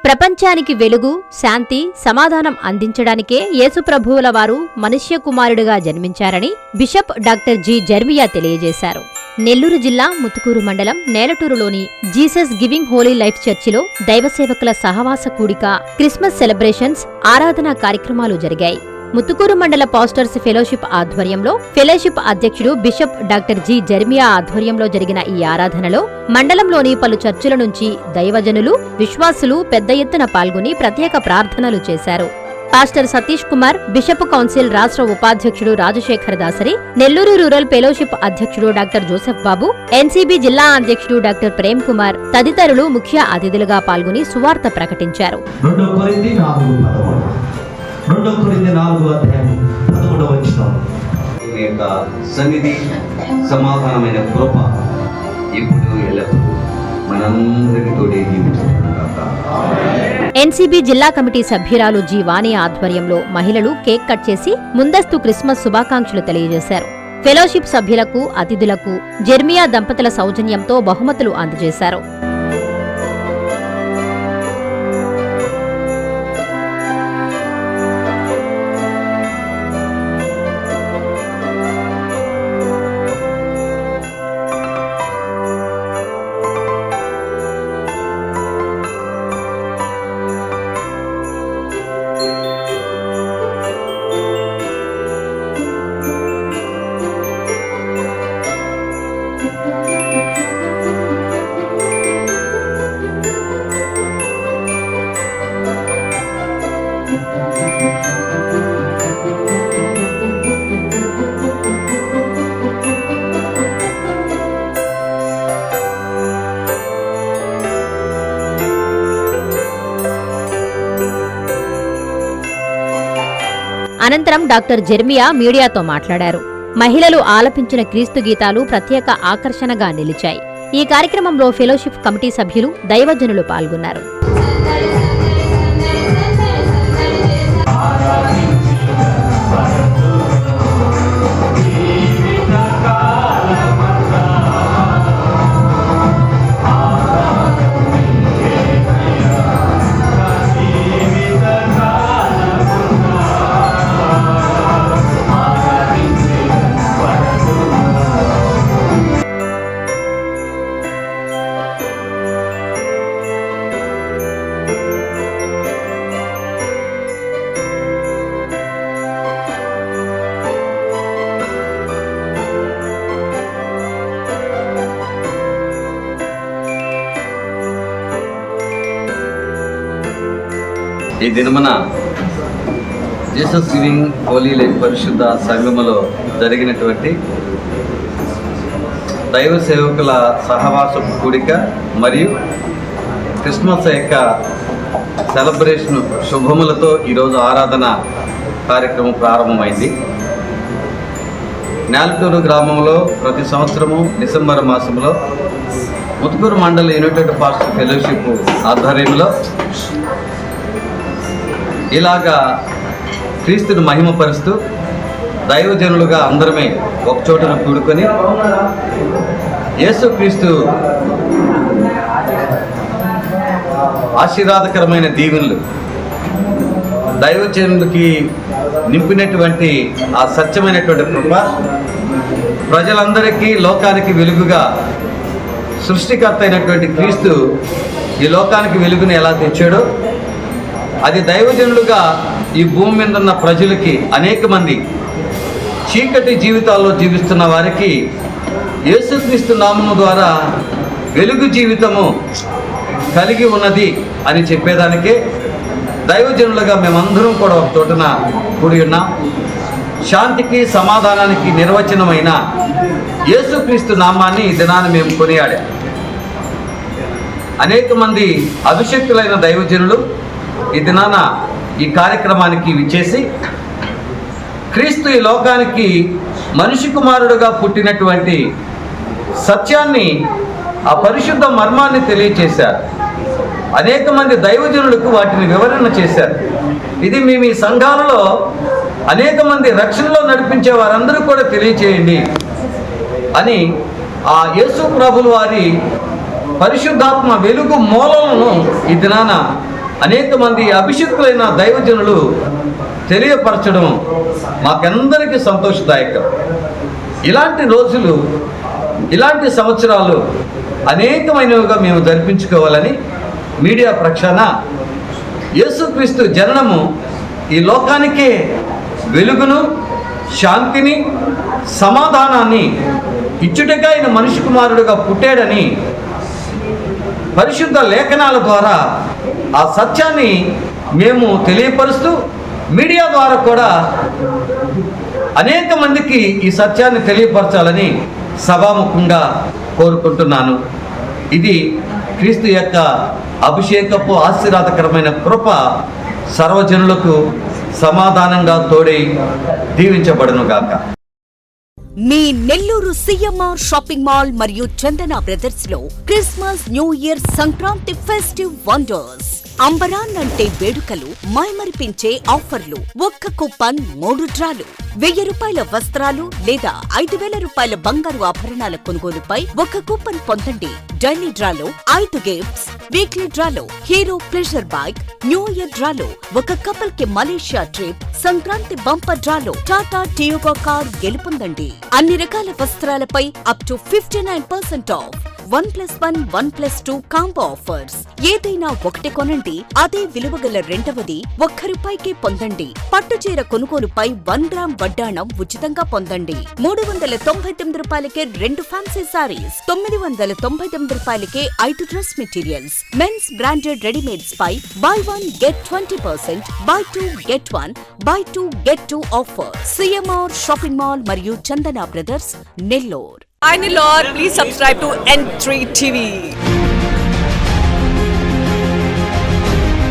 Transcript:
ప్రపంచానికి వెలుగు, శాంతి, సమాధానం అందించడానికే యేసుప్రభువుల వారు మనుష్య కుమారుడిగా జన్మించారని బిషప్ డాక్టర్ జి. జెర్మియా తెలియజేశారు. నెల్లూరు జిల్లా ముతుకూరు మండలం నేలటూరులోని జీసస్ గివింగ్ హోలీ లైఫ్ చర్చిలో దైవసేవకుల సహవాస కూడిక, క్రిస్మస్ సెలబ్రేషన్స్, ఆరాధనా కార్యక్రమాలు జరిగాయి. ముతుకూరు మండల పాస్టర్స్ ఫెలోషిప్ ఆధ్వర్యంలో ఫెలోషిప్ అధ్యక్షుడు బిషప్ డాక్టర్ జి. జెర్మియా ఆధ్వర్యంలో జరిగిన ఈ ఆరాధనలో మండలంలోని పలు చర్చిల నుంచి దైవజనులు, విశ్వాసులు పెద్ద ఎత్తున పాల్గొని ప్రత్యేక ప్రార్థనలు చేశారు. Pastor Satish Kumar, bishop council రాష్ట్ర ఉపాధ్యక్షుడు రాజశేఖర్ దాసరి, నెల్లూరు రూరల్ ఫెలోషిప్ అధ్యక్షుడు డాక్టర్ జోసెఫ్ బాబు, ఎన్సీబీ జిల్లా అధ్యక్షుడు డాక్టర్ ప్రేమ్ కుమార్ తదితరులు ముఖ్య అతిథులుగా పాల్గొని సువార్త ప్రకటించారు. 2 కొరింథీ 4:11 సన్నిధి సమాధానమైన కృప ఇప్పుడు ఎల్లప్పుడూ మనందరికీ తోడే జీవించుగాక. ఎన్సీబీ జిల్లా కమిటీ సభ్యురాలు జి. వాణి ఆధ్వర్యంలో మహిళలు కేక్ కట్ చేసి ముందస్తు క్రిస్మస్ శుభాకాంక్షలు తెలియజేశారు. ఫెలోషిప్ సభ్యులకు, అతిథులకు జెర్మియా దంపతుల సౌజన్యంతో బహుమతులు అందజేశారు. అనంతరం డాక్టర్ జెర్మియా మీడియాతో మాట్లాడారు. మహిళలు ఆలపించిన క్రీస్తు గీతాలు ప్రత్యేక ఆకర్షణగా నిలిచాయి. ఈ కార్యక్రమంలో ఫెలోషిప్ కమిటీ సభ్యులు, దైవజనులు పాల్గొన్నారు. ఈ దినమున జీసస్ గివింగ్ హోలీ లైఫ్ పరిశుద్ధ సంఘములో జరిగినటువంటి దైవ సేవకుల సహవాస కూడిక మరియు క్రిస్మస్ యొక్క సెలబ్రేషన్ శుభములతో ఈరోజు ఆరాధన కార్యక్రమం ప్రారంభమైంది. నేలటూరు గ్రామంలో ప్రతి సంవత్సరము డిసెంబర్ మాసంలో ముతుకూరు మండల యునైటెడ్ పాస్టర్ ఫెలోషిప్ ఆధ్వర్యంలో ఇలాగా క్రీస్తుని మహిమపరుస్తూ దైవజనులుగా అందరమే ఒకచోటను కూడుకొని యేసుక్రీస్తు ఆశీర్వాదకరమైన దీవెనలు దైవజనులకి నింపినటువంటి ఆ సత్యమైనటువంటి కృప ప్రజలందరికీ, లోకానికి వెలుగుగా సృష్టికర్త అయినటువంటి క్రీస్తు ఈ లోకానికి వెలుగుని ఎలా తెచ్చాడో అది దైవజనులుగా ఈ భూమి మీద ఉన్న ప్రజలకి, అనేక మంది చీకటి జీవితాల్లో జీవిస్తున్న వారికి యేసుక్రీస్తు నామము ద్వారా వెలుగు జీవితము కలిగి ఉన్నది అని చెప్పేదానికే దైవజనులుగా మేమందరం కూడా ఒక చోటన కూడి ఉన్నాం. శాంతికి, సమాధానానికి నిర్వచనమైన యేసుక్రీస్తు నామాన్ని ఈ దినాన్ని మేము కొనియాడాం. అనేక మంది అభిషక్తులైన దైవజనులు ఈ దినాన ఈ కార్యక్రమానికి విచ్చేసి క్రీస్తు ఈ లోకానికి మనిషి కుమారుడుగా పుట్టినటువంటి సత్యాన్ని, ఆ పరిశుద్ధ మర్మాన్ని తెలియచేశారు. అనేక మంది దైవజనులకు వాటిని వివరణ చేశారు. ఇది మేము ఈ సంఘాలలో అనేక మంది రక్షణలో నడిపించే వారందరూ కూడా తెలియచేయండి అని ఆ యేసు ప్రభుల వారి పరిశుద్ధాత్మ వెలుగు మూలలను ఈ దినాన అనేక మంది అభిషిక్తులైన దైవజనులు తెలియపరచడం మాకందరికీ సంతోషదాయకం. ఇలాంటి రోజులు, ఇలాంటి సంవత్సరాలు అనేకమైనవిగా మేము జరిపించుకోవాలని మీడియా ప్రక్షాళన యేసుక్రీస్తు జననము ఈ లోకానికే వెలుగును, శాంతిని, సమాధానాన్ని ఇచ్చుటగా ఆయన మనిషి కుమారుడుగా పుట్టాడని పరిశుద్ధ లేఖనాల ద్వారా ఆ సత్యాన్ని మేము తెలియపరుస్తూ మీడియా ద్వారా కూడా అనేక మందికి ఈ సత్యాన్ని తెలియపరచాలని సభాముఖంగా కోరుకుంటున్నాను. ఇది క్రీస్తు యొక్క అభిషేకపు ఆశీర్వాదకరమైన కృప సర్వజనులకు సమాధానంగా తోడై దీవించబడునుగాక. మీ నెల్లూరు సిఎంఆర్ షాపింగ్ మాల్ మరియు చందన బ్రదర్స్ లో Christmas, new year, Sankranti festive wonders. అంబరాన్ అంటే వేడుకలు, మైమరిపించే ఆఫర్లు. ఒక్క కూపన్ 3 డ్రాలు. 1000 రూపాయల వస్త్రాలు లేదా 5000 రూపాయల బంగారు ఆభరణాల కొనుగోలుపై 1 కూపన్ పొందండి. డైలీ డ్రాలో 5 గిఫ్ట్స్, వీక్లీ డ్రాలో Hero Pleasure bike, new year డ్రాలో 1 కపుల్ కి మలేషియా ట్రిప్, సంక్రాంతి బంపర్ డ్రాలో టాటా టియోగో కార్ గెలుపొందండి. అన్ని రకాల వస్త్రాలపై up to 59% off. 1+1, 1+2 combo offers. ఏదైనా ఒకటి కొనండి, అదే విలువగల రెండవది ₹1 పొందండి. పట్టుచీర కొనుగోలుపై 1 గ్రామ్ వడ్డాణం ఉచితంగా పొందండి. 399 రూపాయలకే 2 ఫ్యాన్సీ సారీస్, 999 రూపాయలకే 5 dress materials. Men's branded readymades పై buy 1 get 20%, buy 2 get 1, buy 2 get 2 offer. CMR shopping mall మరియు Chandana brothers, Nellore. Hi Nellore, please subscribe to N3 TV.